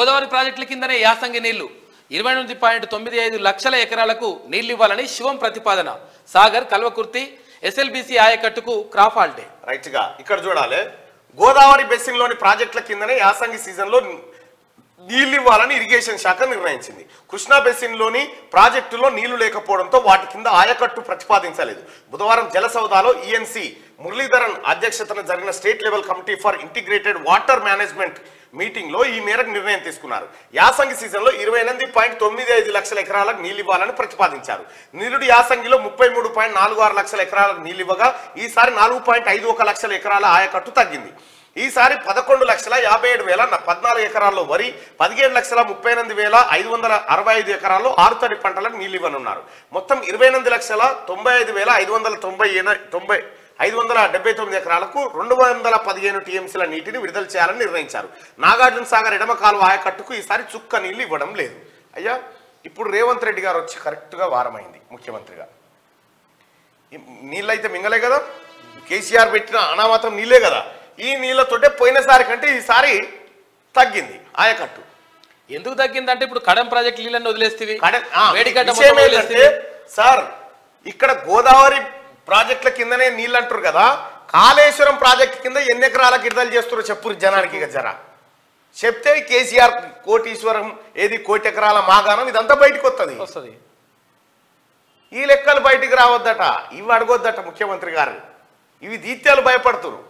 గోదావరి ప్రాజెక్టుల కిందనే యాసంగి నీళ్లు 28.95 లక్షల ఎకరాలకు నీళ్లు ఇవ్వాలని శివం ప్రతిపాదన. సాగర్, కల్వకుర్తి, ఎస్ఎల్బీసీ ఆయకట్టుకు క్రాప్ హాలిడే. రైట్ గా ఇక్కడ చూడాలి. గోదావరి బెసిన్ లోని ప్రాజెక్టుల కిందనే యాసంగి సీజన్ లో నీళ్లు ఇవ్వాలని ఇరిగేషన్ శాఖ నిర్ణయించింది. కృష్ణా బెసిన్ లోని ప్రాజెక్టులో నీళ్లు లేకపోవడంతో వాటి కింద ఆయకట్టు ప్రతిపాదించలేదు. బుధవారం జలసౌదాలో ఈఎన్సీ మురళీధరన్ అధ్యక్షతన జరిగిన state level committee for integrated water management meeting లో ఈ మేరకు నిర్ణయం తీసుకున్నారు. యాసంగి సీజన్ లో 28.95 లక్షల ఎకరాలకు నీళ్లు ఇవ్వాలని ప్రతిపాదించారు. నిరుడు యాసంగిలో 33.46 లక్షల ఎకరాలకు నీళ్లు ఇవ్వగా ఈసారి 4.51 లక్షల ఎకరాల ఆయకట్టు తగ్గింది. ఈసారి 11,57,014 ఎకరాల్లో వరి, 17,38,565 ఎకరాల్లో ఆరుతడి పంటలకు నీళ్లు ఇవ్వనున్నారు. మొత్తం 28,90,579 ఎకరాలకు 215 టీఎంసీల నీటిని విడుదల చేయాలని నిర్ణయించారు. నాగార్జున సాగర్ ఎడమ కాలువ ఆయకట్టుకు ఈసారి చుక్క నీళ్లు ఇవ్వడం లేదు. అయ్యా, ఇప్పుడు రేవంత్ రెడ్డి గారు వచ్చి కరెక్ట్గా వారమైంది ముఖ్యమంత్రిగా. నీళ్ళైతే మింగలే కదా, కేసీఆర్ పెట్టిన అనామతం నీళ్ళే కదా. ఈ నీళ్లతోటే పోయినసారి కంటే ఈసారి తగ్గింది ఆయకట్టు. ఎందుకు తగ్గిందంటే ఇప్పుడు కడం ప్రాజెక్ట్ నీళ్ళని వదిలేస్తేవి సార్, ఇక్కడ గోదావరి ప్రాజెక్టుల కిందనే నీళ్ళు అంటారు కదా, కాళేశ్వరం ప్రాజెక్టు కింద ఎన్ని ఎకరాలకు విడుదల చేస్తారో చెప్పురు జనానికి. జరా చెప్తే కేసీఆర్ కోటీశ్వరం ఏది 1 కోటి ఎకరాల మాగాణం ఇదంతా బయటకు వస్తుంది. ఈ లెక్కలు బయటికి రావద్దట, ఇవి అడగొద్దట ముఖ్యమంత్రి గారు. ఇవి దీత్యాలు భయపడుతున్నారు.